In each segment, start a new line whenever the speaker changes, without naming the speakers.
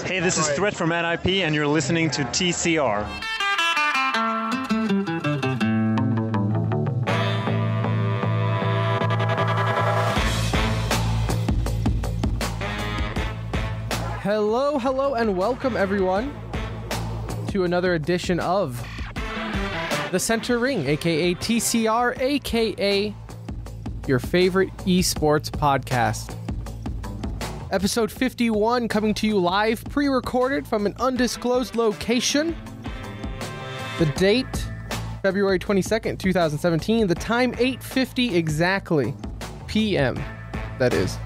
Hey, this is Threat from NIP, and you're listening to TCR.
Hello, and welcome everyone to another edition of The Center Ring, aka TCR, aka your favorite esports podcast. Episode 51 coming to you live, pre-recorded from an undisclosed location. The date, February 22nd, 2017. The time, 8:50 exactly, p.m. That is.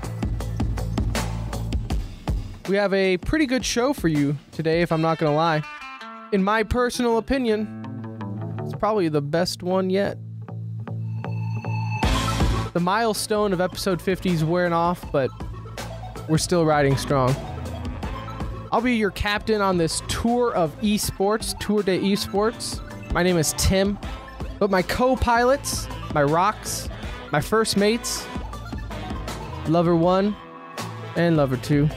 We have a pretty good show for you today, if I'm not going to lie. In my personal opinion, it's probably the best one yet. The milestone of episode 50 is wearing off, but we're still riding strong. I'll be your captain on this tour of esports, Tour de Esports. My name is Tim, but my co-pilots, my rocks, my first mates, Lover 1 and Lover 2.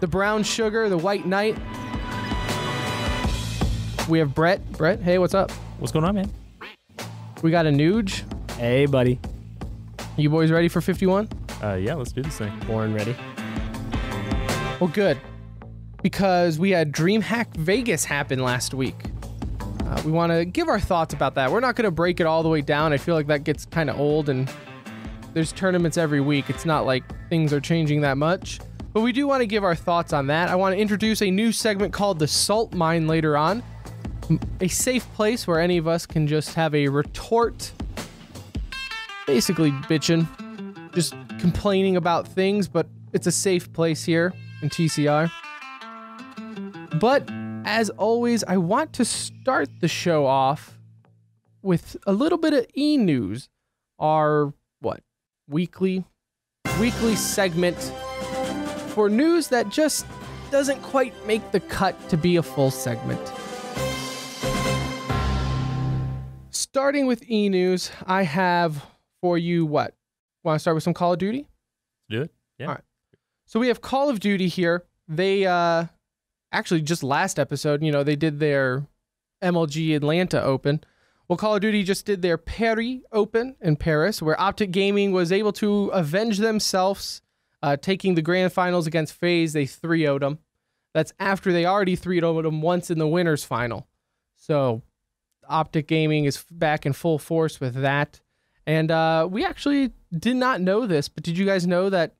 The brown sugar, the white knight. We have Brett. Brett, hey, what's up?
What's going on, man?
We got a Nuge.
Hey, buddy.
You boys ready for 51?
Yeah, let's do this thing.
Born ready.
Well, good. Because we had Dreamhack Vegas happen last week. We want to give our thoughts about that. We're not going to break it all the way down. I feel like that gets kind of old, and there's tournaments every week. It's not like things are changing that much. But we do want to give our thoughts on that. I want to introduce a new segment called the Salt Mine later on. A safe place where any of us can just have a retort. Basically bitching. Just complaining about things, but it's a safe place here in TCR. But as always, I want to start the show off with a little bit of e-news. Our, weekly segment for news that just doesn't quite make the cut to be a full segment. Starting with e-news, I have for you Want to start with some Call of Duty?
Do it. Yeah.
All right. So we have Call of Duty here. They actually just last episode, they did their MLG Atlanta Open. Well, Call of Duty just did their Paris Open in Paris, where Optic Gaming was able to avenge themselves, taking the grand finals against FaZe. They 3-0'd them. That's after they already 3-0'd them once in the winners final. So Optic Gaming is back in full force with that. And we actually did not know this, but did you guys know that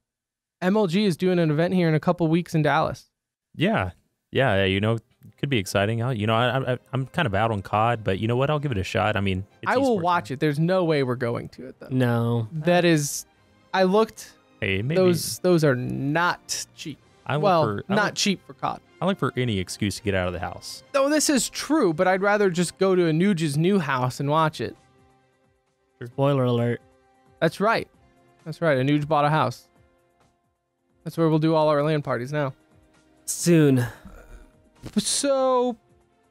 MLG is doing an event here in a couple weeks in Dallas?
Yeah. Could be exciting. I'm kind of out on COD, but you know what? I'll give it a shot. I mean,
I will watch it. There's no way we're going to it, though.
No.
That is, I looked.
Hey, maybe
those are not cheap. Not cheap for COD.
I look for any excuse to get out of the house.
Though this is true, but I'd rather just go to a Nuge's new house and watch it.
Spoiler alert.
That's right. A Nuge bought a house. That's where we'll do all our LAN parties now.
Soon.
So,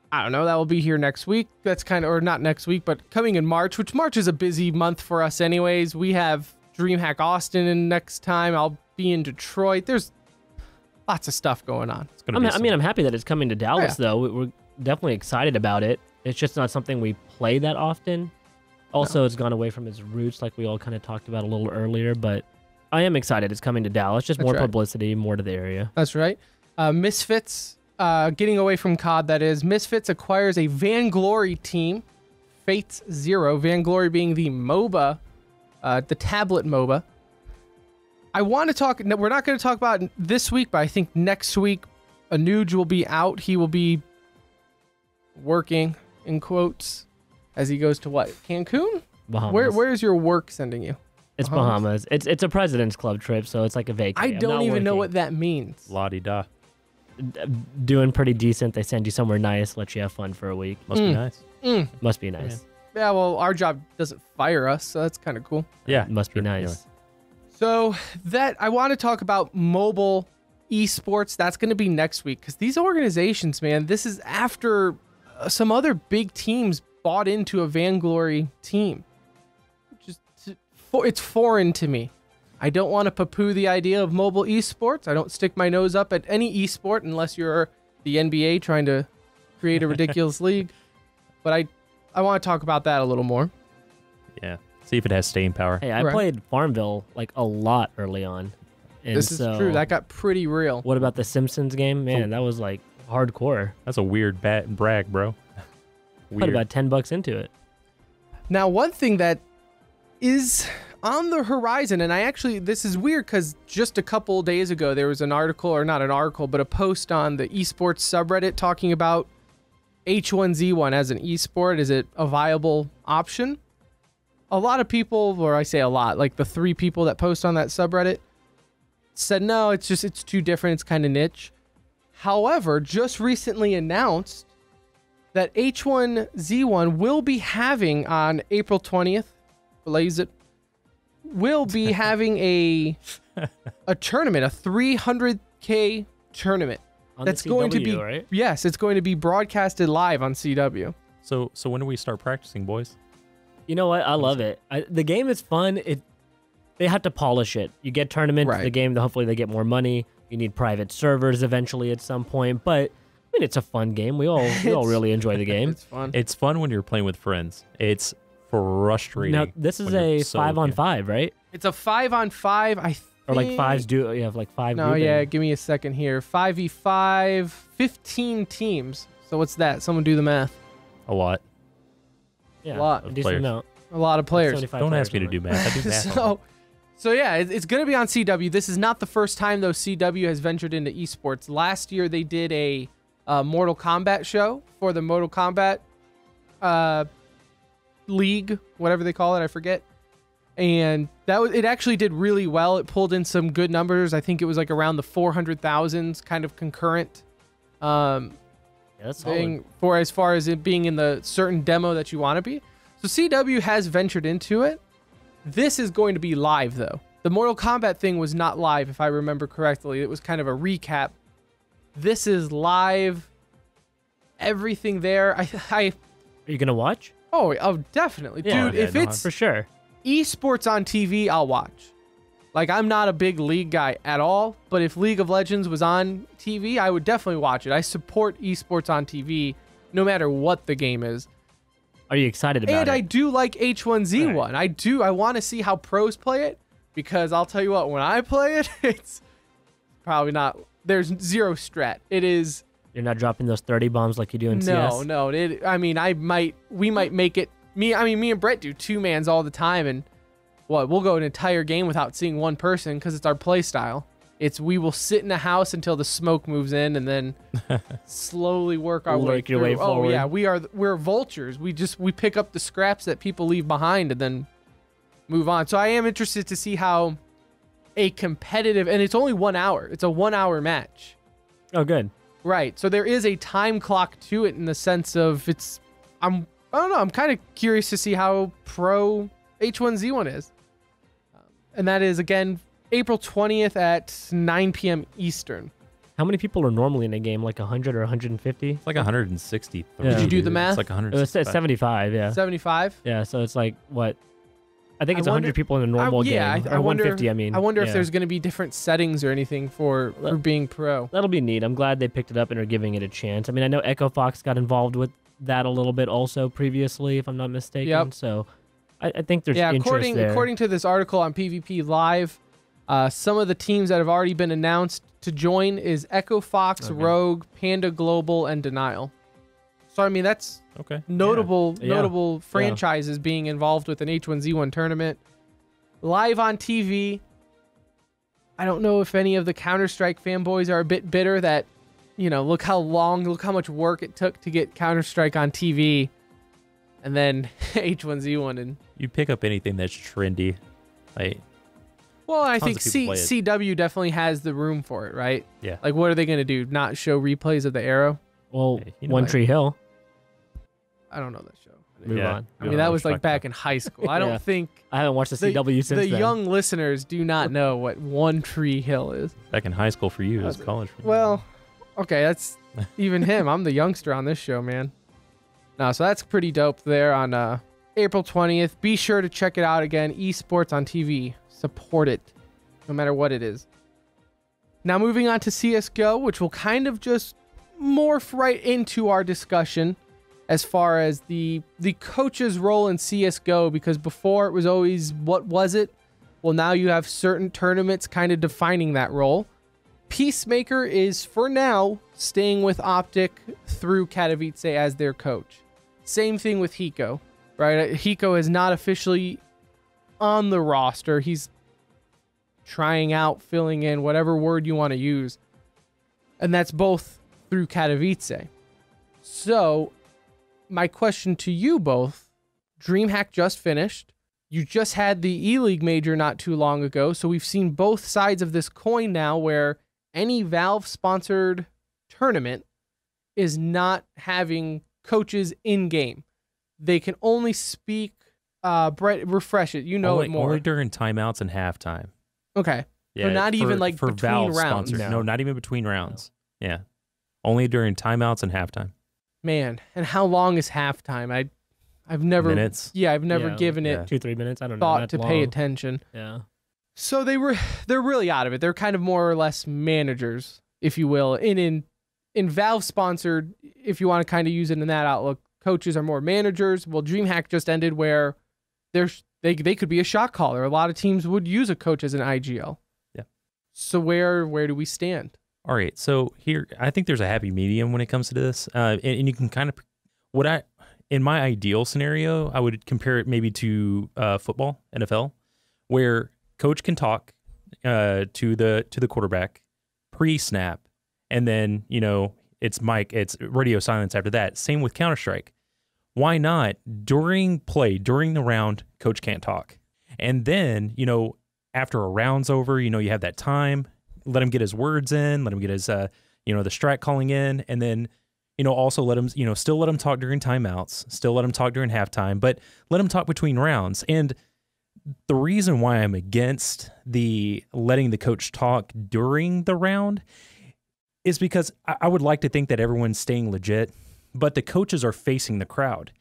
I don't know. That will be here next week. That's or not next week, but coming in March, which March is a busy month for us anyways. We have Dreamhack Austin in next time. I'll be in Detroit. There's lots of stuff going on.
I'm happy that it's coming to Dallas, though. We're definitely excited about it. It's just not something we play that often. Also, It's gone away from its roots, like we all kind of talked about a little earlier, but I am excited it's coming to Dallas. Just more publicity, more to the area.
That's right. Misfits, getting away from COD, that is. Misfits acquires a Vainglory team, Fates Zero. Vainglory being the MOBA, the tablet MOBA. I want to talk, we're not going to talk about it this week, but I think next week, Anuj will be out. He will be working, in quotes, as he goes to Cancun?
Bahamas.
Where is your work sending you?
It's Bahamas. It's a President's Club trip, so it's like a vacation.
I don't even know what that means.
La-di-da.
Doing pretty decent. They send you somewhere nice, let you have fun for a week.
Must be nice.
Must be nice.
Yeah, well, our job doesn't fire us, so that's kind of cool.
Yeah.
Must be nice.
Anyway.
So I want to talk about mobile esports. That's going to be next week, because these organizations, man, this is after some other big teams bought into a Vainglory team. It's foreign to me. I don't want to poo-poo the idea of mobile esports. I don't stick my nose up at any esport unless you're the NBA trying to create a ridiculous league. But I want to talk about that a little more.
Yeah. See if it has staying power.
Hey, I played Farmville like a lot early on. And
this is true. That got pretty real.
What about the Simpsons game? Man, that was like hardcore.
That's a weird brag, bro.
Put about $10 into it.
Now, one thing that is on the horizon, and this is weird because just a couple days ago there was an article, or not an article, but a post on the esports subreddit talking about H1Z1 as an esport. Is it a viable option? A lot of people, or I say a lot, like the 3 people that post on that subreddit said no, it's too different, it's kind of niche. However, just recently announced that H1Z1 will be having on April 20th, will be having a tournament, a 300K tournament.
That's going to be, right?
Yes, it's going to be broadcasted live on CW.
So when do we start practicing, boys?
You know what? I love it. The game is fun. They have to polish it. You get tournaments, the game, hopefully they get more money. You need private servers eventually at some point, but I mean, it's a fun game. We all really enjoy the game.
It's fun.
It's fun when you're playing with friends. It's frustrating.
Now, this is a 5-on-5, right?
It's a 5-on-5, I think.
Or like 5s do, you have like 5
No, yeah, give me a second here. 5v5, 15 teams. So what's that? Someone do the math.
A lot.
Yeah,
a lot.
A decent amount.
A lot of players.
Don't ask me to do math. I do math.
So yeah, it's going to be on CW. This is not the first time, though, CW has ventured into esports. Last year, they did a Mortal Kombat show for the Mortal Kombat league, whatever they call it, I forget. And it actually did really well. It pulled in some good numbers. I think it was like around the 400,000 kind of concurrent
that's
thing for as far as it being in the certain demo that you want to be. So CW has ventured into it. This is going to be live, though. The Mortal Kombat thing was not live, if I remember correctly. It was kind of a recap. This is live. Everything there.
Are you gonna watch?
Oh, definitely,
yeah,
dude. If it's
for sure
esports on TV, I'll watch. Like, I'm not a big League guy at all, but if League of Legends was on TV, I would definitely watch it. I support esports on TV, no matter what the game is.
Are you excited about it?
And I do like H1Z1. Right. I want to see how pros play it, because I'll tell you what, when I play it, it's probably not. There's zero strat. It is.
You're not dropping those 30 bombs like you do in CS?
No. We might make it. Me and Brett do 2-mans all the time, and we'll go an entire game without seeing one person because it's our play style. We will sit in a house until the smoke moves in, and then slowly work our way through.
Way forward.
Oh yeah, we're vultures. We pick up the scraps that people leave behind and then move on. So I am interested to see how a competitive, and it's only 1 hour. It's a 1-hour match.
Oh, good.
Right. So there is a time clock to it in the sense of I don't know. I'm kind of curious to see how pro H1Z1 is. And that is, again, April 20th at 9 p.m. Eastern.
How many people are normally in a game? Like 100 or 150?
It's like 160.
Yeah.
Did you do the math?
It's like 165.
It's 75, yeah.
75?
Yeah, so it's like, what? I think it's 100 people in a normal game. Or 150, I mean.
I wonder if there's going to be different settings or anything for being pro.
That'll be neat. I'm glad they picked it up and are giving it a chance. I mean, I know Echo Fox got involved with that a little bit also previously, if I'm not mistaken.
Yep.
So I think there's interest there.
According to this article on PvP Live, some of the teams that have already been announced to join is Echo Fox, Rogue, Panda Global, and Denial. So, I mean, that's notable franchises being involved with an H1Z1 tournament. Live on TV. I don't know if any of the Counter-Strike fanboys are a bit bitter that, look how much work it took to get Counter-Strike on TV. And then H1Z1 and...
You pick up anything that's trendy.
Well, I think CW definitely has the room for it, right?
Yeah.
Like, what are they going to do? Not show replays of the Arrow?
Well, One Tree Hill.
I don't know that show.
Move on.
I mean, that was like back in high school. I don't think...
I haven't watched the CW since then.
The young listeners do not know what One Tree Hill is.
Back in high school for you, it was college for me.
Well, okay, that's even him. I'm the youngster on this show, man. No, so that's pretty dope there on April 20th. Be sure to check it out again. Esports on TV. Support it. no matter what it is. Now moving on to CSGO, which will kind of just morph right into our discussion as far as the coach's role in CSGO, because before it was always, what was it? Well, now you have certain tournaments kind of defining that role. Peacemaker is, for now, staying with Optic through Katowice as their coach. Same thing with Hiko, right? Hiko is not officially on the roster. He's trying out, filling in, whatever word you want to use. And that's both through Katowice. So, my question to you both, Dreamhack just finished. You just had the E-League major not too long ago, so we've seen both sides of this coin now, where any Valve-sponsored tournament is not having coaches in-game. They can only speak, Brett, refresh it, you know it more.
Only during timeouts and halftime.
Okay.
Yeah,
so not even like
for
between
Valve
rounds.
Sponsored. No, not even between rounds. No. Yeah. Only during timeouts and halftime.
Man, and how long is halftime? I've never
minutes.
Yeah, I've never given it
2-3 minutes. I don't know.
Thought to pay attention.
Yeah.
So they're really out of it. They're kind of more or less managers, if you will. In Valve sponsored, if you want to kind of use it in that outlook, coaches are more managers. Well, Dreamhack just ended where they could be a shot caller. A lot of teams would use a coach as an IGL.
Yeah.
So where do we stand?
All right. So here, I think there's a happy medium when it comes to this. And you can kind of, in my ideal scenario, I would compare it maybe to football, NFL, where coach can talk to the quarterback pre-snap, and then, it's radio silence after that. Same with Counter-Strike. Why not during the round, coach can't talk. And then, after a round's over, you have that time, let him get his words in, let him get his, the strat calling in, and then, also let him, still let him talk during timeouts, still let him talk during halftime, but let him talk between rounds. And the reason why I'm against letting the coach talk during the round is because I would like to think that everyone's staying legit, but the coaches are facing the crowd.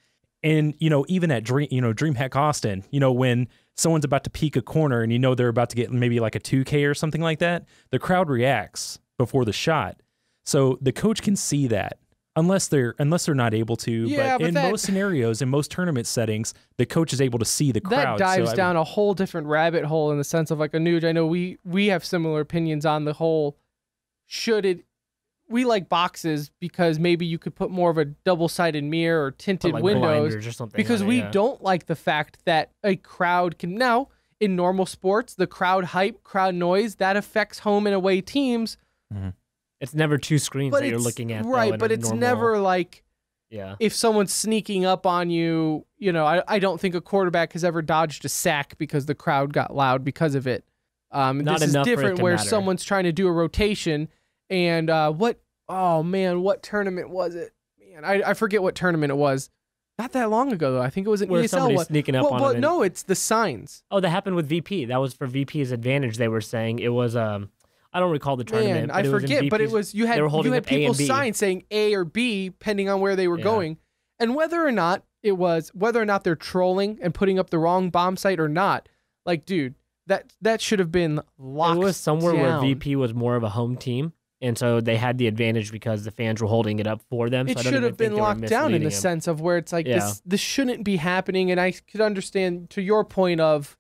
And, even at Dreamhack Austin, when someone's about to peek a corner and they're about to get maybe like a 2K or something like that, the crowd reacts before the shot. So the coach can see that. Unless they're not able to,
yeah,
but in most scenarios, in most tournament settings, the coach is able to see the crowd.
That dives down a whole different rabbit hole in the sense of like a Nuge. I know we have similar opinions on the whole. We like boxes because maybe you could put more of a double-sided mirror or tinted windows
or something
because we don't like the fact that a crowd can now in normal sports, the crowd hype, crowd noise that affects home and away teams.
Mm-hmm.
It's never two screens that you're looking at.
Right, but it's never like if someone's sneaking up on you, I don't think a quarterback has ever dodged a sack because the crowd got loud because of it. This is different where someone's trying to do a rotation and what tournament was it? Man, I forget what tournament it was. Not that long ago, though. I think it was an
where
ESL.
Somebody's sneaking up on him.
No, it's the signs.
Oh, that happened with VP. That was for VP's advantage, they were saying. It was... I don't recall the tournament.
Man, I forget, but it was you had people sign saying A or B, depending on where they were going, and whether or not they're trolling and putting up the wrong bomb site or not. Like, dude, that should have been locked.
It was somewhere
down.
where VP was more of a home team, and so they had the advantage because the fans were holding it up for them.
It
so
should have been locked down in the sense of where it's like this shouldn't be happening, and I could understand to your point of.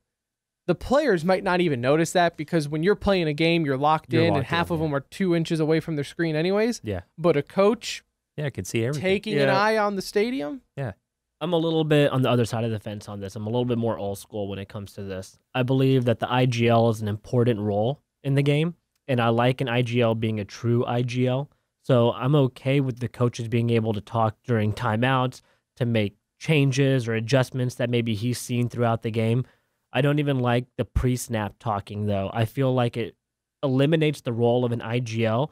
The players might not even notice that because when you're playing a game, you're locked in, and half of them are 2 inches away from their screen anyways.
Yeah.
But a coach
I can see everything.
Taking an eye on the stadium?
Yeah.
I'm a little bit on the other side of the fence on this. I'm a little bit more old school when it comes to this. I believe that the IGL is an important role in the game, and I like an IGL being a true IGL. So I'm okay with the coaches being able to talk during timeouts to make changes or adjustments that maybe he's seen throughout the game. I don't even like the pre-snap talking, though. I feel like it eliminates the role of an IGL,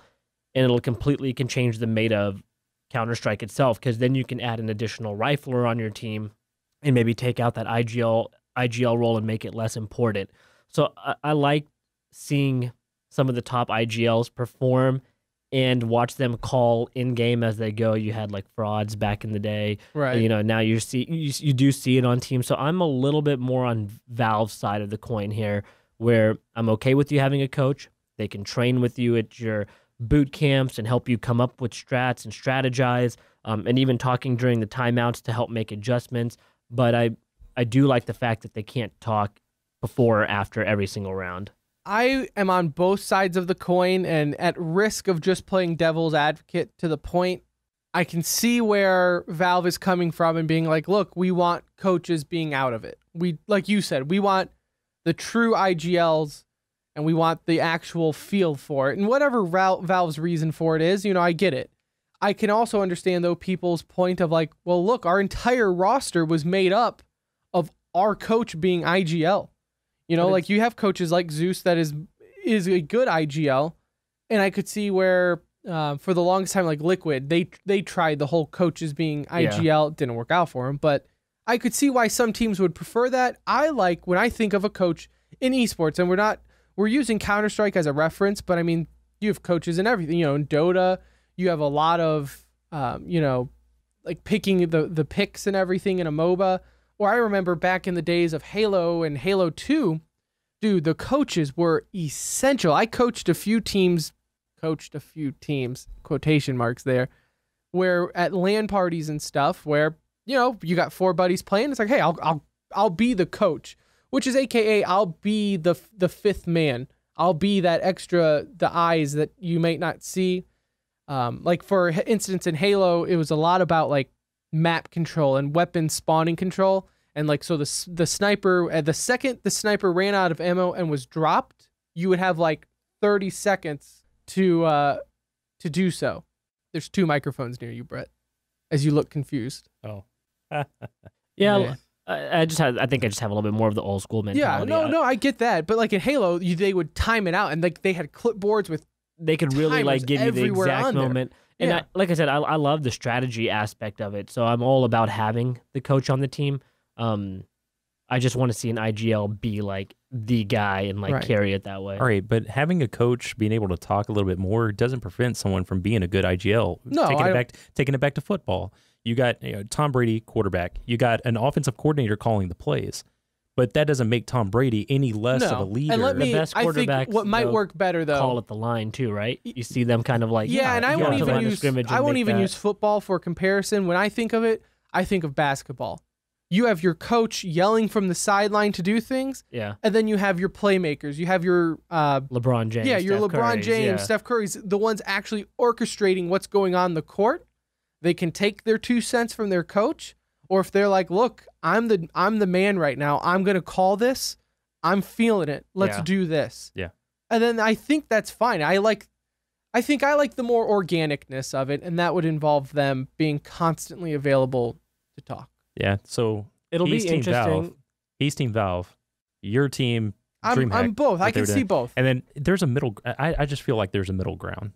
and it'll completely can change the meta of Counter-Strike itself, because then you can add an additional rifler on your team and maybe take out that IGL role and make it less important. So I like seeing some of the top IGLs perform and watch them call in game as they go. You had like frauds back in the day,
right?
Now you do see it on teams. So I'm a little bit more on Valve's side of the coin here, where I'm okay with you having a coach. They can train with you at your boot camps and help you come up with strats and strategize, and even talking during the timeouts to help make adjustments. But I do like the fact that they can't talk before or after every single round.
I am on both sides of the coin, and at risk of just playing devil's advocate to the point, I can see where Valve is coming from and being like, look, we want coaches being out of it. We, like you said, we want the true IGLs and we want the actual feel for it. And whatever Valve's reason for it is, I get it. I can also understand, though, people's point of like, well, look, our entire roster was made up of our coach being IGL. Like you have coaches like Zeus that is a good IGL, and I could see where for the longest time, like Liquid, they tried the whole coaches being IGL. It didn't work out for them, but I could see why some teams would prefer that. I like when I think of a coach in esports, and we're using Counter-Strike as a reference, but I mean, you have coaches in everything. In Dota, you have a lot of like picking the picks and everything in a MOBA. Or I remember back in the days of Halo and Halo 2, dude, the coaches were essential. I coached a few teams, quotation marks there, where at LAN parties and stuff where, you got 4 buddies playing. It's like, hey, I'll be the coach, which is AKA I'll be the fifth man. I'll be that extra, the eyes that you might not see. Like for instance in Halo, it was a lot about like map control and weapon spawning control, and like so the sniper, the second the sniper ran out of ammo and was dropped, you would have like 30 seconds to do so. There's 2 microphones near you, Brett, as you look confused.
Oh.
Yeah. I think I just have a little bit more of the old school mentality.
Yeah, no, I get that, but like in Halo, they would time it out, and like they had clipboards with
they could really like give you the exact moment. And
yeah.
like I said, I love the strategy aspect of it. So I'm all about having the coach on the team. I just want to see an IGL be like the guy and like carry it that way.
All right, but having a coach being able to talk a little bit more doesn't prevent someone from being a good IGL.
No,
taking it back to football. You got Tom Brady, quarterback. You got an offensive coordinator calling the plays. But that doesn't make Tom Brady any less of a leader.
And
the best
I think what might work better though,
call at the line too, right? You see them kind of like
and I won't even use football for comparison. When I think of it, I think of basketball. You have your coach yelling from the sideline to do things, and then you have your playmakers. You have your
LeBron James,
your LeBron James, Steph Curry's, the ones actually orchestrating what's going on in the court. They can take their 2 cents from their coach. Or if they're like, look, I'm the man right now. I'm going to call this. I'm feeling it. Let's do this.
Yeah.
And then I think that's fine. I think I like the more organicness of it, and that would involve them being constantly available to talk.
Yeah. So
it'll be interesting.
He's Team Valve. Your team, Dreamhack.
I'm both. I can see both.
And then there's a middle. I just feel like there's a middle ground.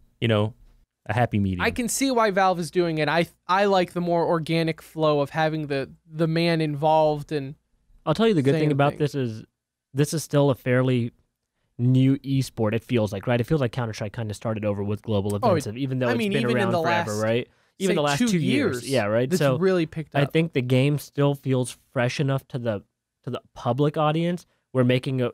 A happy medium.
I can see why Valve is doing it. I like the more organic flow of having the man involved. And
I'll tell you the good thing about this is still a fairly new esport. It feels like, right? It feels like Counter-Strike kind of started over with global events, even though it's been around forever, right? Even the last 2 years. Yeah, right?
This really picked up.
I think the game still feels fresh enough to the public audience where making a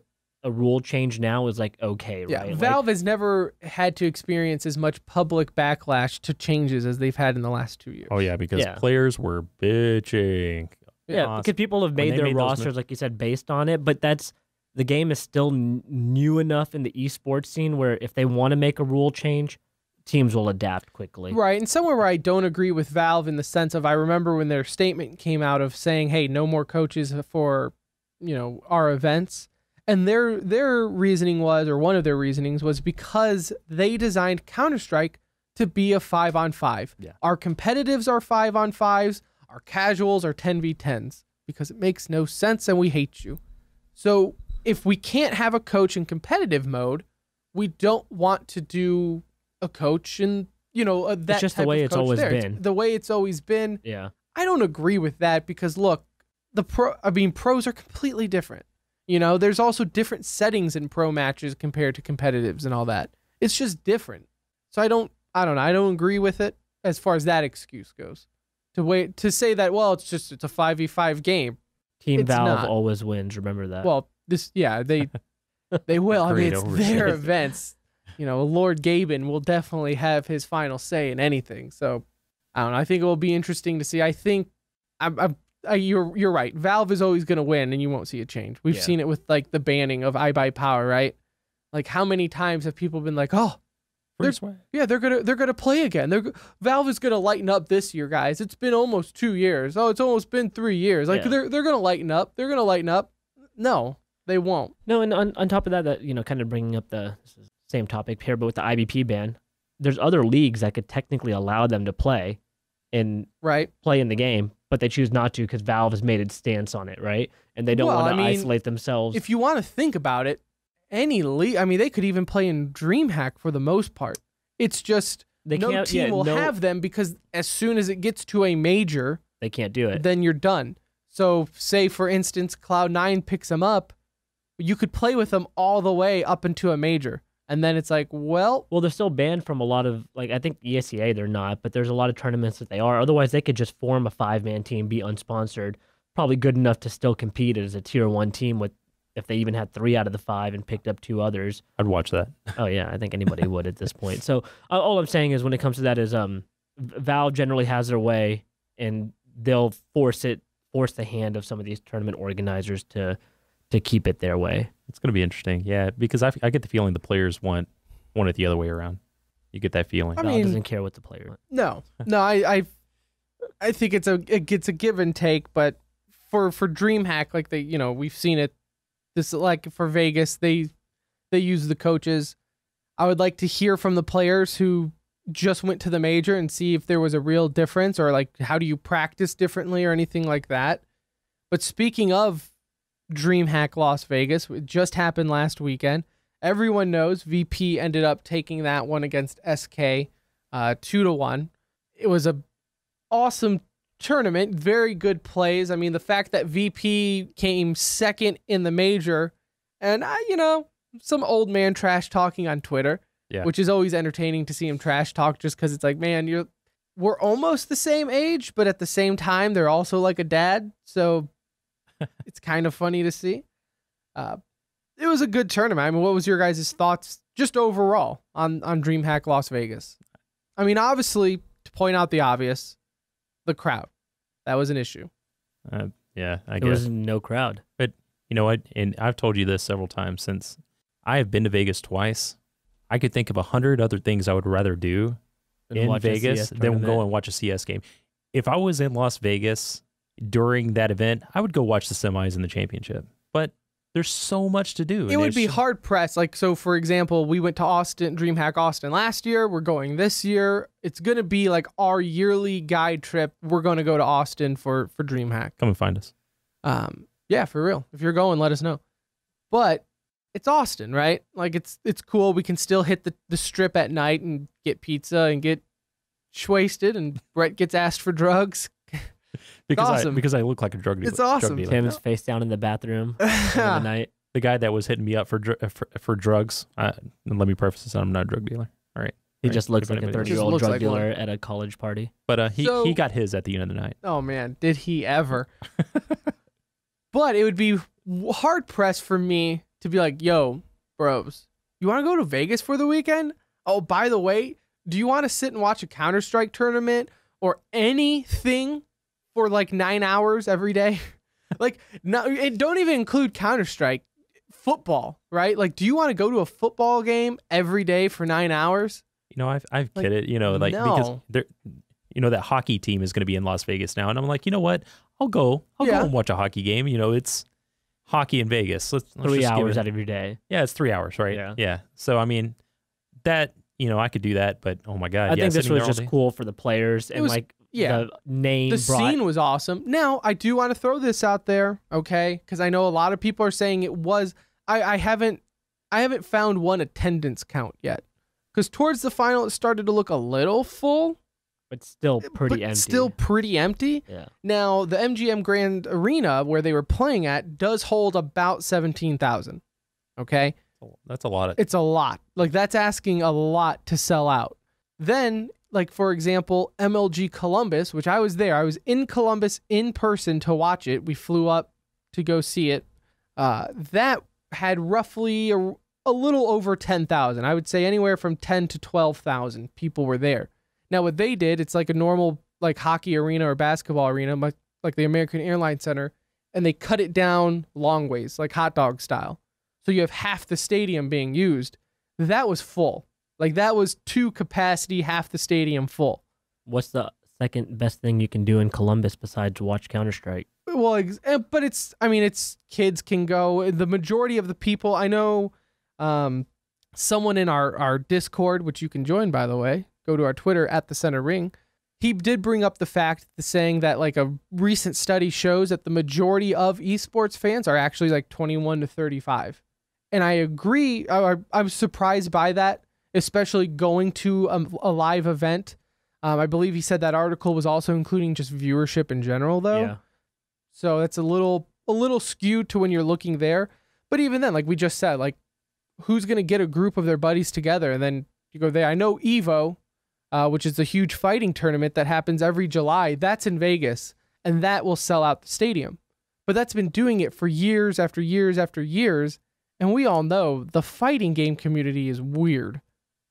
rule change now is like okay, right?
Yeah, Valve has never had to experience as much public backlash to changes as they've had in the last 2 years.
Oh yeah, because players were bitching.
Yeah, because people have made their rosters, like you said, based on it. But the game is still new enough in the esports scene where if they want to make a rule change, teams will adapt quickly.
Right, and somewhere where I don't agree with Valve in the sense of I remember when their statement came out of saying, hey, no more coaches for our events. And their reasoning was, or one of their reasonings was because they designed Counter-Strike to be a 5-on-5.
Yeah.
Our competitives are 5-on-5s, our casuals are 10v10s, because it makes no sense and we hate you. So if we can't have a coach in competitive mode, we don't want to do a coach in, that
it's just the way it's always been.
It's the way it's always been.
Yeah.
I don't agree with that because look, pros are completely different. There's also different settings in pro matches compared to competitives and all that. It's just different. So I don't know. I don't agree with it as far as that excuse goes. To say that, well, it's a 5v5 game.
Team Valve always wins. Remember that.
Well, they They will. I mean,
Great
it's
oversight.
their events. You know, Lord Gaben will definitely have his final say in anything. So, I don't know. I think it will be interesting to see. I think you're right. Valve is always going to win, and you won't see a change. We've seen it with like the banning of iBuyPower, right? Like, how many times have people been like, "Oh, they're gonna play again. Valve is gonna lighten up this year, guys. It's been almost 2 years. Oh, it's almost been 3 years. Like they're gonna lighten up. They're gonna lighten up. No, they won't.
No, and on top of that, you know, kind of bringing up the same topic here, but with the IBP ban, there's other leagues that could technically allow them to play in the game, but they choose not to because Valve has made its stance on it, right? And they don't want to isolate themselves.
If you want to think about it, any league, I mean, they could even play in DreamHack for the most part. It's just no team will have them because as soon as it gets to a major,
they can't do it.
Then you're done. So say, for instance, Cloud9 picks them up, you could play with them all the way up into a major. And then it's like, well,
they're still banned from a lot of, like, I think ESEA they're not, but there's a lot of tournaments that they are. Otherwise, they could just form a 5-man team, be unsponsored, probably good enough to still compete as a tier 1 team with, if they even had 3 out of the 5 and picked up 2 others.
I'd watch that.
Oh yeah, I think anybody would at this point. So all I'm saying is when it comes to that is Valve generally has their way, and they'll force the hand of some of these tournament organizers to keep it their way.
It's going to be interesting, yeah, because I get the feeling the players want it the other way around. You get that feeling.
Valve doesn't care what the player wants.
No, I think it's a give and take, but for DreamHack, like we've seen it. This, like for Vegas, they use the coaches. I would like to hear from the players who just went to the major and see if there was a real difference, or like how do you practice differently or anything like that. But speaking of DreamHack Las Vegas, it just happened last weekend. Everyone knows VP ended up taking that one against SK 2-1. It was a awesome tournament, very good plays. I mean, the fact that VP came second in the major, and some old man trash talking on Twitter, which is always entertaining to see him trash talk, just because it's like, man, we're almost the same age, but at the same time, they're also like a dad, so it's kind of funny to see. It was a good tournament. I mean, what was your guys' thoughts just overall on DreamHack Las Vegas? I mean, obviously, to point out the obvious, the crowd. That was an issue.
Yeah, I guess.
There was no crowd.
But you know what? And I've told you this several times since I have been to Vegas twice. I could think of 100 other things I would rather do in Vegas than go and watch a CS game. If I was in Las Vegas during that event, I would go watch the semis and the championship. But there's so much to do.
It would be hard pressed. Like, so for example, we went to Austin, DreamHack Austin last year. We're going this year. It's going to be like our yearly guide trip. We're going to go to Austin for DreamHack.
Come and find us.
Yeah, for real. If you're going, let us know. But it's Austin, right? Like, it's cool. We can still hit the strip at night and get pizza and get wasted, and Brett gets asked for drugs.
Because I look like a drug dealer.
It's awesome.
Tim's face down in the bathroom in the night.
The guy that was hitting me up for drugs. And let me preface this: I'm not a drug dealer. All right.
He just looks like a 30-year-old drug dealer at a college party.
But he got his at the end of the night.
Oh man, did he ever? But it would be hard pressed for me to be like, "Yo, bros, you want to go to Vegas for the weekend? Oh, by the way, do you want to sit and watch a Counter-Strike tournament or anything for like 9 hours every day?" Like, no, it don't even include Counter-Strike. Football, right? Like, do you want to go to a football game every day for 9 hours?
You know, I've kidded,
no.
Because they're, that hockey team is going to be in Las Vegas now, and I'm like, you know what? I'll go and watch a hockey game. It's hockey in Vegas. Let's
3 hours out of your day.
Yeah, it's 3 hours, right? Yeah. So I mean, that I could do that, but oh my god,
I think this was just cool for the players and the name.
The scene was awesome. Now I do want to throw this out there, okay? Because I know a lot of people are saying it was. I haven't found one attendance count yet. Because towards the final, it started to look a little full.
But still pretty empty.
Yeah. Now, the MGM Grand Arena, where they were playing at, does hold about 17,000. Okay?
That's a lot.
It's a lot. Like, that's asking a lot to sell out. Then, like, for example, MLG Columbus, which I was there. I was in Columbus in person to watch it. We flew up to go see it. That had roughly a little over 10,000. I would say anywhere from 10 to 12,000 people were there. Now what they did, it's like a normal like hockey arena or basketball arena, like the American Airlines Center, and they cut it down long ways, like hot dog style. So you have half the stadium being used. That was full. Like that was to capacity, half the stadium full.
What's the second best thing you can do in Columbus besides watch Counter-Strike?
Well, but it's kids can go. The majority of the people, I know someone in our Discord, which you can join, by the way, go to our Twitter at the Center Ring. He did bring up the fact, saying that like a recent study shows that the majority of esports fans are actually like 21 to 35. And I agree. I'm surprised by that, especially going to a live event. I believe he said that article was also including just viewership in general, though.
Yeah.
So that's a little skewed to when you're looking there. But even then, like we just said, like who's going to get a group of their buddies together and then you go there? I know Evo, which is a huge fighting tournament that happens every July. That's in Vegas, and that will sell out the stadium. But that's been doing it for years after years after years. And we all know the fighting game community is weird.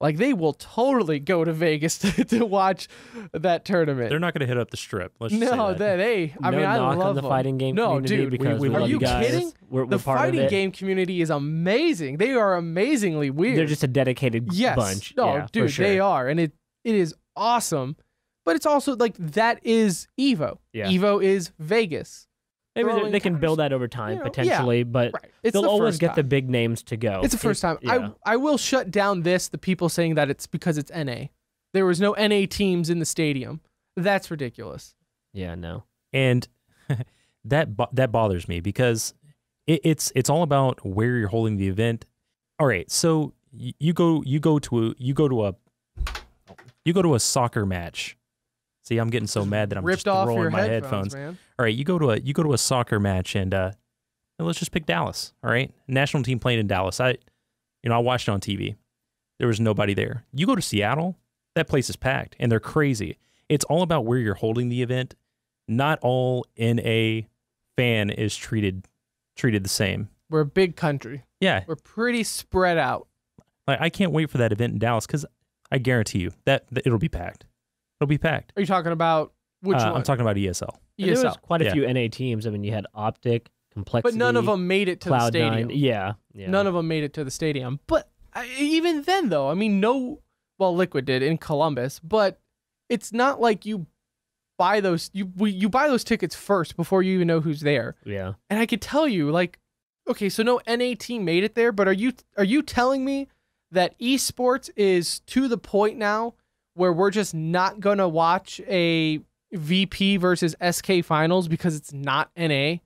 Like they will totally go to Vegas to watch that tournament.
They're not going to hit up the Strip. Let's just say
No,
that.
I mean, I
knock
love
on the
them.
fighting game
No,
community
dude,
because
we
we
love
love
you
you guys.
kidding?
We're
The
part of
fighting
it.
game community is amazing. They are amazingly weird.
They're just a dedicated
yes.
bunch.
No,
Yeah,
dude,
for sure.
they are, and it is awesome. But it's also like that is Evo.
Yeah.
Evo is Vegas.
Maybe
throwing
they can build
counters,
that over time,
you know,
potentially, but
Right. It's
they'll
the
always
first
get
time.
the big names to go.
It's the first time.
Yeah.
I will shut down the people saying that it's because it's NA. There was no NA teams in the stadium. That's ridiculous.
Yeah, no.
And that bothers me because it's all about where you're holding the event. All right, so you go to a soccer match. See, I'm getting so mad that I'm
ripped
just
off
throwing
your
my
headphones,
headphones.
man.
All right, you go to a soccer match and let's just pick Dallas. All right, national team playing in Dallas. I watched it on TV. There was nobody there. You go to Seattle, that place is packed and they're crazy. It's all about where you're holding the event. Not all NA fan is treated the same.
We're a big country.
Yeah,
We're pretty spread out.
like I can't wait for that event in Dallas because I guarantee you that it'll be packed. It'll be packed.
Are you talking about which one?
I'm talking about ESL.
And there was
ESL.
quite a
Yeah.
few NA teams. I mean, you had Optic, Complexity,
But none of them made it to the
Cloud9.
stadium.
Yeah.
None of them made it to the stadium. But even then, though, I mean, Liquid did in Columbus, but it's not like you buy those. You buy those tickets first before you even know who's there.
Yeah.
And I could tell you, like, okay, so no NA team made it there, but are you telling me that esports is to the point now where we're just not gonna watch a VP versus SK finals because it's not NA?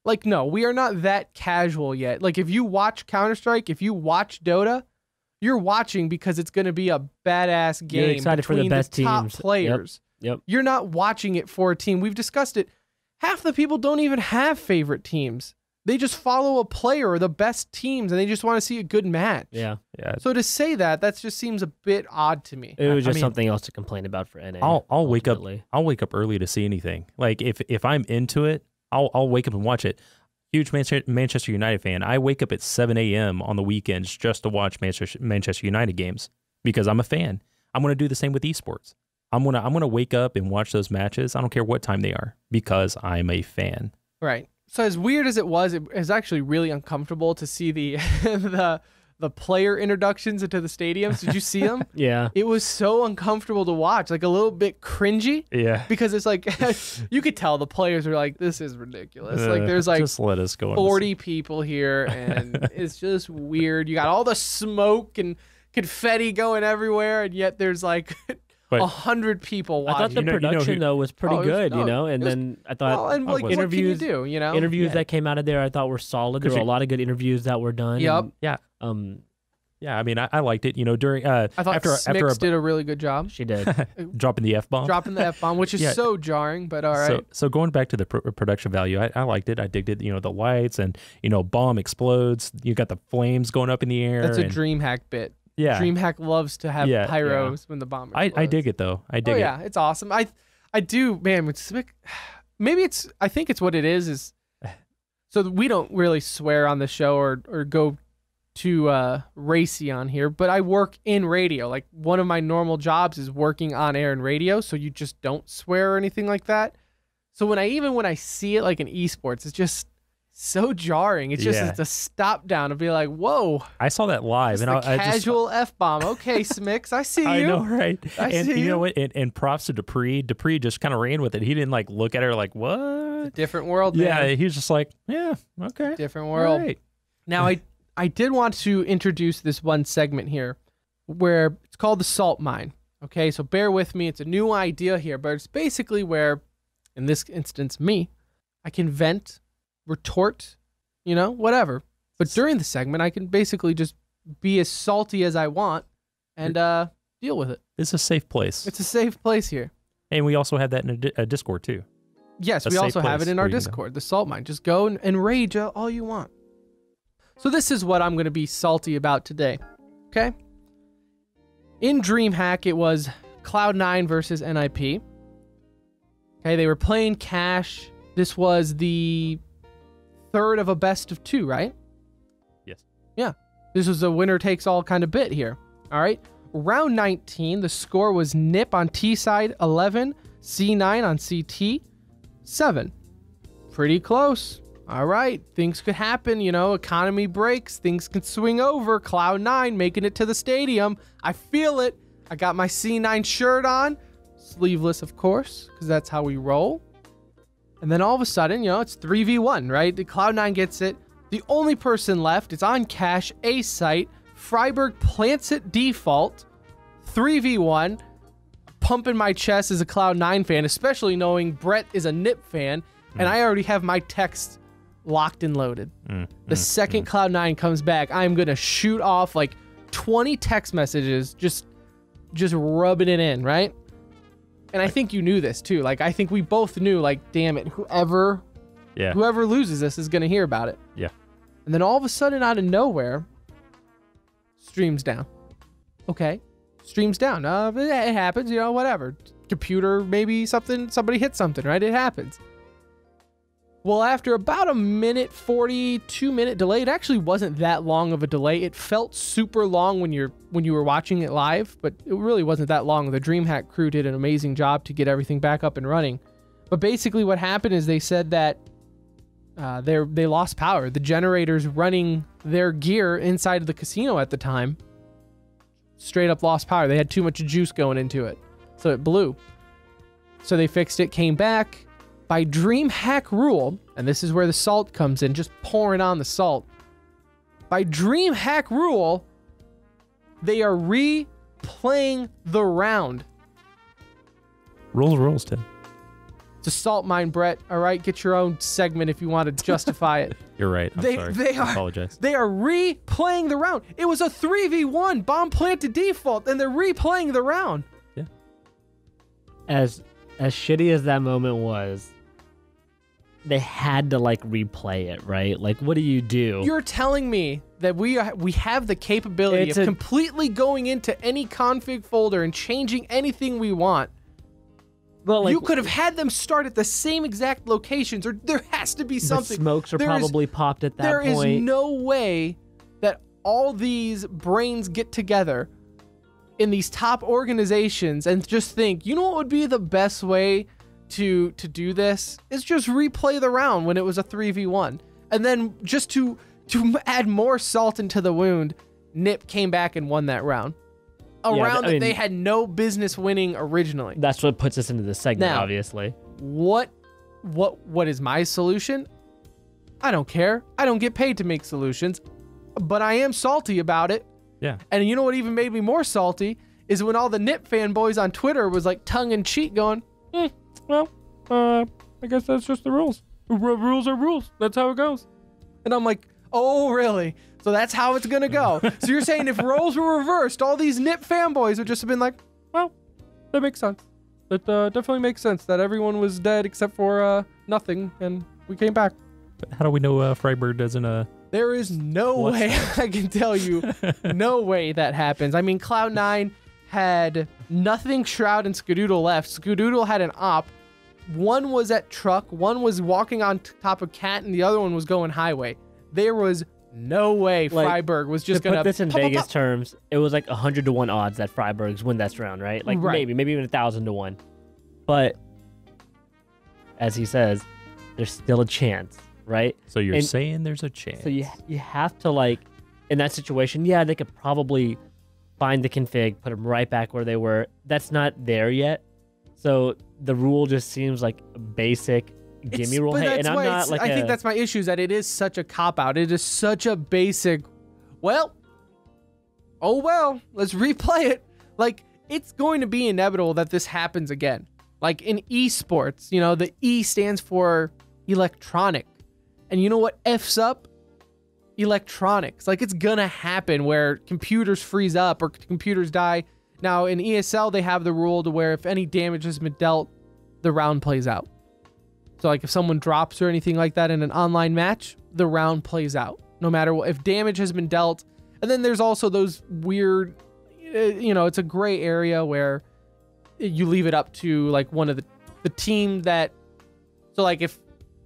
Like, no, we are not that casual yet. Like, if you watch Counter-Strike, if you watch Dota, you're watching because it's going to be a badass game.
You're excited for the
between
best
top
teams.
players.
Yep.
You're not watching it for a team. We've discussed it. Half the people don't even have favorite teams. They just follow a player or the best teams, and they just want to see a good match.
Yeah.
Yeah.
So to say that just seems a bit odd to me.
It was
I
just
mean,
something else to complain about for NA.
I'll wake up.
ultimately.
I'll wake up early to see anything. Like if I'm into it, I'll wake up and watch it. Huge Manchester United fan. I wake up at 7 a.m. on the weekends just to watch Manchester United games because I'm a fan. I'm going to do the same with esports. I'm gonna wake up and watch those matches. I don't care what time they are because I'm a fan.
Right. So as weird as it was actually really uncomfortable to see the the player introductions into the stadiums. Did you see them?
Yeah.
It was so uncomfortable to watch, like a little bit cringy.
Yeah.
Because it's like you could tell the players were like, "This is ridiculous." Like there's like
just let us go.
40 people here, and it's just weird. You got all the smoke and confetti going everywhere, and yet there's like
But-
100 people
I thought
watching.
the
You know
production
who-
though was pretty
Oh, it was-
good,
no,
you know. And
it was-
then I thought
well, and like, what can you
interviews,
do? You know,
interviews
Yeah.
that came out of there, I thought were solid. There
'Cause
were a
you-
lot of good interviews that were done.
Yep.
Yeah.
And,
Yeah. I mean, I liked it. You know, during
I thought
after
Smix did a really good job
she did.
dropping the F-bomb.
dropping the F-bomb, which is
Yeah.
so jarring, but all right.
So going back to the production value, I liked it. I digged it. You know, the lights and bomb explodes. You got the flames going up in the air.
That's a
and-
Dreamhack bit.
Yeah.
Dreamhack loves to have
Yeah,
pyros when the bomb
I
explodes.
dig it though. I dig
Oh
it.
yeah, it's awesome. I do, man. With Smic, maybe I think it's what it is. So we don't really swear on the show or go too racy on here, but I work in radio. Like one of my normal jobs is working on air and radio, so you just don't swear or anything like that. So when I see it like in esports, it's just so jarring. It's just it's a stop down to be like, whoa.
I saw that live, and
I casual F-bomb. Okay, Smix, I see you.
I know, right?
And
you know what? And props to Dupree. Dupree just kind of ran with it. He didn't like look at her like, what?
Different world, man.
Yeah, he was just like, yeah, okay.
Different world.
Right.
Now, I did want to introduce this one segment here where it's called the salt mine. Okay, so bear with me. It's a new idea here, but it's basically where, in this instance, I can vent, retort, whatever. But during the segment, I can basically just be as salty as I want and deal with it.
It's a safe place.
It's a safe place here.
And we also have that in a Discord, too.
Yes, we also have it in our Discord, the salt mine. just go and rage all you want. So this is what I'm going to be salty about today, okay? In Dreamhack, it was Cloud9 versus NIP. Okay, they were playing Cash. This was the third of a best of 2, right?
Yes.
Yeah. This was a winner-takes-all kind of bit here, all right? Round 19, the score was NIP on T side, 11, C9 on CT, 7. Pretty close. All right, things could happen, economy breaks, things can swing over. Cloud9 making it to the stadium. I feel it. I got my C9 shirt on, sleeveless, of course, because that's how we roll. And then all of a sudden, it's 3v1, right? The Cloud9 gets it. The only person left, it's on Cash, A site. Freiburg plants it default, 3v1. Pumping my chest as a Cloud9 fan, especially knowing Brett is a NIP fan, and I already have my text locked and loaded. The second Cloud9 comes back, I'm going to shoot off like 20 text messages, just rubbing it in, right? And I think you knew this too. Like, I think we both knew, like, damn it, whoever loses this is going to hear about it.
Yeah.
And then all of a sudden, out of nowhere, stream's down. Okay. Stream's down. It happens, whatever. Computer, maybe somebody hit something, right? It happens. Well, after about a minute, 42-minute delay, it actually wasn't that long of a delay. It felt super long when you were watching it live, but it really wasn't that long. The Dreamhack crew did an amazing job to get everything back up and running. But basically what happened is they said that they lost power. The generators running their gear inside of the casino at the time straight up lost power. They had too much juice going into it, so it blew. So they fixed it, came back. By Dreamhack rule, and this is where the salt comes in, just pouring on the salt. By Dreamhack rule, they are replaying the round.
Rules, Tim.
It's a salt mine, Brett. All right, get your own segment if you want to justify it.
You're right. I'm sorry. I apologize.
They are replaying the round. It was a 3v1 bomb planted default, and they're replaying the round.
Yeah.
As shitty as that moment was, they had to replay it, right? Like, what do you do?
You're telling me that we have the capability of completely going into any config folder and changing anything we want. Well, you could have had them start at the same exact locations, or there has to be something.
The smokes are probably popped at that point.
There is no way that all these brains get together in these top organizations and just think, you know what would be the best way to do this? Is just replay the round when it was a 3v1. And then just to add more salt into the wound, NIP came back and won that round. Round that they had no business winning originally.
That's what puts us into this segment,
now,
obviously.
What is my solution? I don't care. I don't get paid to make solutions, but I am salty about it.
Yeah.
And you know what even made me more salty is when all the NIP fanboys on Twitter was like tongue-in-cheek going, I guess that's just the rules. Rules are rules. That's how it goes. And I'm like, oh, really? So that's how it's going to go. So you're saying if roles were reversed, all these NIP fanboys would just have been like, well, that makes sense. That definitely makes sense that everyone was dead except for nothing, and we came back.
But how do we know Freiburg doesn't...
There is no way, I can tell you, no way that happens. I mean, Cloud9 had nothing Shroud and Skadoodle left. Skadoodle had an op. one was at truck, one was walking on top of cat, and the other one was going highway. There was no way Freiburg was just gonna
put this in Vegas terms. It was like 100 to 1 odds that Freiburg's win that round, right? Like maybe even 1,000 to 1. But as he says, there's still a chance, right?
So you're saying there's a chance.
So you have to, like, in that situation, yeah, they could probably find the config, put them right back where they were. That's not there yet. So the rule just seems like a basic gimme rule. Hey, and I'm not like
I think that's my issue, is that it is such a cop-out. It is such a basic, well, let's replay it. Like, it's going to be inevitable that this happens again. Like in esports, you know, the E stands for electronic. And you know what F's up? Electronics. Like, it's gonna happen where computers freeze up or computers die. Now in ESL, they have the rule to where if any damage has been dealt, the round plays out. So like if someone drops or anything like that in an online match, the round plays out no matter what, if damage has been dealt. And then there's also those weird, you know, it's a gray area where you leave it up to like one of the team that, so like if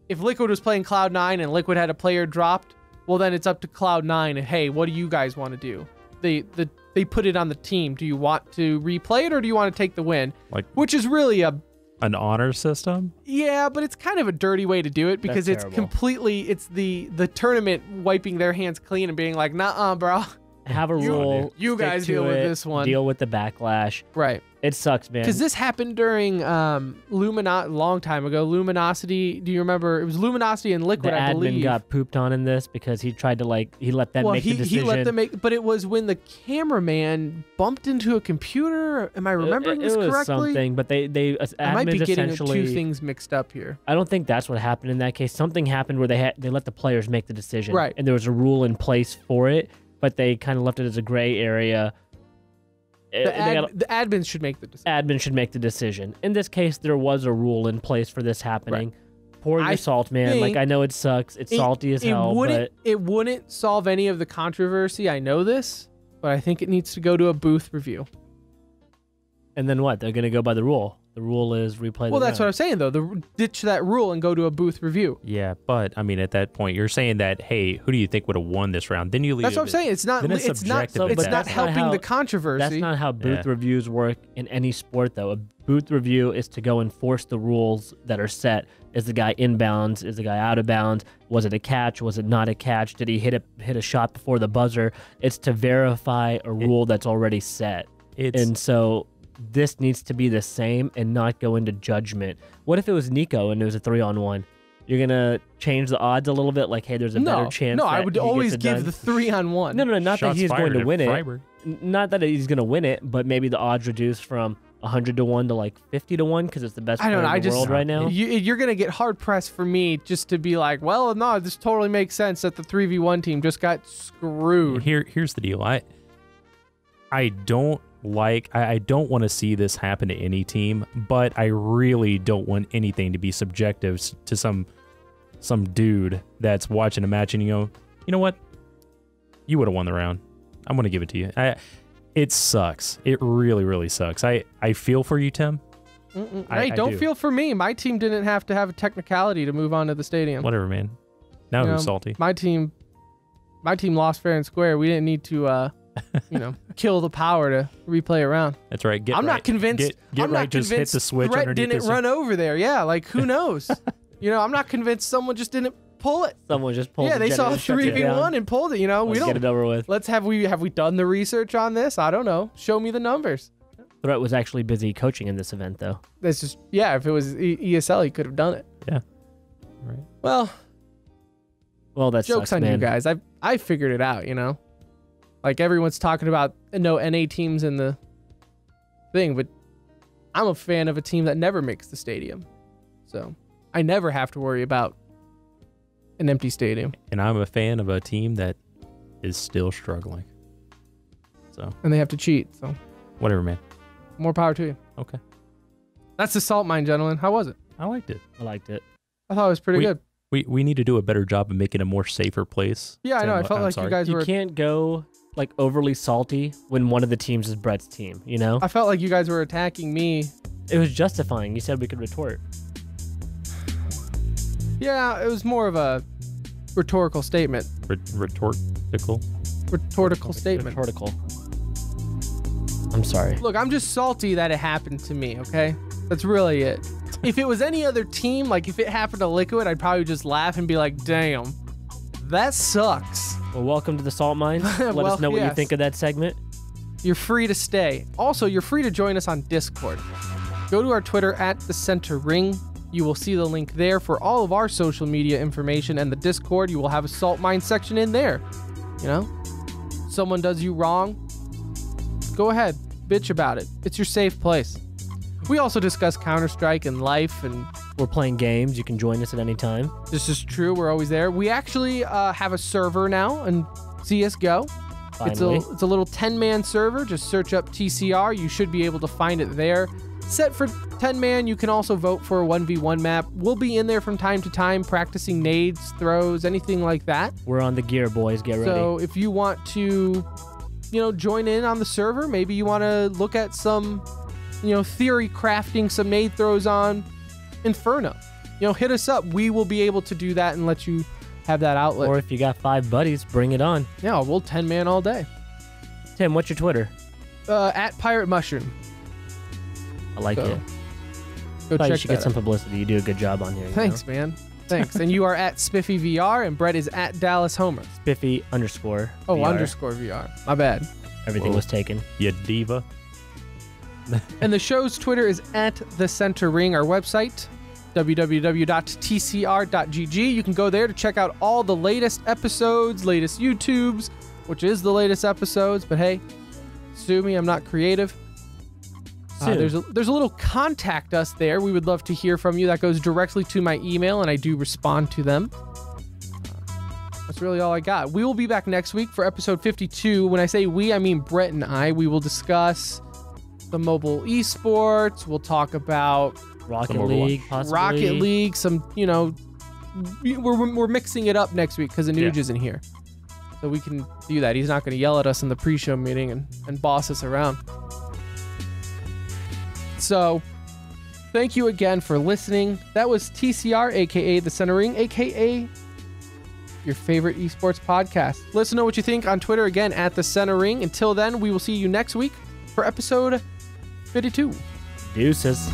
Liquid was playing Cloud9 and Liquid had a player dropped, well then it's up to Cloud9 and hey, what do you guys want to do? They put it on the team. Do you want to replay it or do you want to take the win? Like, which is really
an honor system?
Yeah, but it's kind of a dirty way to do it because it's completely, it's the tournament wiping their hands clean and being like, nah, bro.
Have a rule.
You guys deal with this one.
Deal with the backlash.
Right.
It sucks, man.
Because this happened during long time ago. Luminosity. Do you remember? It was Luminosity and Liquid, I believe.
The admin got pooped on in this because he tried to he let them make the decision. He let them make,
but it was when the cameraman bumped into a computer. Am I remembering this correctly? It was something,
but they
I might be getting two things mixed up here.
I don't think that's what happened in that case. Something happened where they let the players make the decision.
Right.
And there was a rule in place for it, but they kind of left it as a gray area.
The admins should make the decision.
Admin should make the decision. In this case, there was a rule in place for this happening. Right. Pour your salt, man. Like, I know it sucks. It's salty as hell, but
it wouldn't solve any of the controversy. I know this, but I think it needs to go to a booth review.
And then what? They're going to go by the rule. The rule is replay.
Well, that's what I'm saying, though. Ditch that rule and go to a booth review.
Yeah, but I mean, at that point, you're saying that, hey, who do you think would have won this round? Then you leave.
That's what I'm saying. It's not. It's not helping the controversy.
That's not how booth reviews work in any sport, though. A booth review is to go enforce the rules that are set. Is the guy inbounds? Is the guy out of bounds? Was it a catch? Was it not a catch? Did he hit a shot before the buzzer? It's to verify a rule that's already set. And so this needs to be the same and not go into judgment. What if it was Nico and it was a 3-on-1? You're going to change the odds a little bit? Like, hey, there's a better chance.
No, I would always give the 3-on-1.
No, not that he's going to win it. Not that he's going to win it, but maybe the odds reduce from 100 to 1 to like 50 to 1 because it's the best player in the world right now.
You're going to get hard pressed for me just to be like, well, no, this totally makes sense that the 3v1 team just got screwed.
Here's the deal. I don't want to see this happen to any team, but I really don't want anything to be subjective to some dude that's watching a match and you know what? You would have won the round. I'm going to give it to you. It sucks. It really, really sucks. I feel for you, Tim.
Hey, don't feel for me. My team didn't have to have a technicality to move on to the stadium.
Whatever, man. Now who's salty?
My team lost fair and square. We didn't need to kill the power to replay around.
That's right.
I'm not convinced.
I'm not just hit the switch
Brett
underneath.
Didn't run over there. Yeah, like who knows? I'm not convinced someone just didn't pull it.
Someone just pulled.
Yeah, they saw 3v1 and pulled it. We don't
get it over with.
Have we done the research on this? I don't know. Show me the numbers.
Threat was actually busy coaching in this event, though.
That's just if it was ESL, he could have done it.
Yeah. Right.
Well,
that's
jokes on you guys. I figured it out. Like everyone's talking about no NA teams in the thing, but I'm a fan of a team that never makes the stadium. So I never have to worry about an empty stadium.
And I'm a fan of a team that is still struggling.
And they have to cheat. So
whatever, man.
More power to you.
Okay.
That's the salt mine, gentlemen. How was it?
I liked it.
I liked it.
I thought it was pretty good.
We need to do a better job of making a more safer place.
Yeah, I know. I felt like you guys were...
You can't go like overly salty when one of the teams is Brett's team,
I felt like you guys were attacking me.
It was justifying. You said we could retort.
Yeah, it was more of a rhetorical statement.
Rhetorical.
Rhetorical statement.
Rhetorical. I'm sorry.
Look, I'm just salty that it happened to me, okay? That's really it. If it was any other team, like if it happened to Liquid, I'd probably just laugh and be like, damn, that sucks.
Well, welcome to the Salt Mine. Let
Well,
us know what you
yes.
think of that segment.
You're free to stay. Also, you're free to join us on Discord. Go to our Twitter at The Center Ring. You will see the link there for all of our social media information, and the Discord, you will have a Salt Mine section in there. You know? Someone does you wrong, go ahead, bitch about it. It's your safe place. We also discuss Counter-Strike and life, and
We're playing games. You can join us at any time.
this is true. We're always there. We actually have a server now in CSGO.
Finally.
It's a little 10-man server. Just search up TCR. You should be able to find it there. Set for 10-man. You can also vote for a 1v1 map. We'll be in there from time to time practicing nades, throws, anything like that.
We're on the gear, boys. Get ready.
So if you want to, join in on the server, maybe you want to look at some, theory crafting, some nade throws on Inferno. Hit us up. We will be able to do that and let you have that outlet.
Or if you got 5 buddies, bring it on.
Yeah, we'll 10-man all day.
Tim, what's your Twitter?
At Pirate Mushroom.
I like
So,
it.
Go
Thought you
check
should
that
get some
out.
publicity. You do a good job on here. you
Thanks,
know?
man. Thanks. And you are at SpiffyVR, and Brett is at Dallas Homer.
Spiffy _
Oh,
VR.
_VR. My bad.
Everything
Whoa.
was taken.
You diva.
And the show's Twitter is at The Center Ring. Our website, www.tcr.gg. You can go there to check out all the latest episodes, latest YouTubes, which is the latest episodes. But hey, sue me, I'm not creative.
Soon.
There's a little contact us there. We would love to hear from you. That goes directly to my email, and I do respond to them. That's really all I got. We will be back next week for episode 52. When I say we, I mean Brett and I. We will discuss the mobile esports. We'll talk about
Rocket
Some
League,
Overwatch.
possibly.
Rocket League. Some, we're mixing it up next week because Anuj isn't here. So we can do that. He's not going to yell at us in the pre-show meeting and boss us around. So, thank you again for listening. That was TCR, aka The Center Ring, aka your favorite esports podcast. Let us know what you think on Twitter again at The Center Ring. Until then, we will see you next week for episode 52.
Deuces.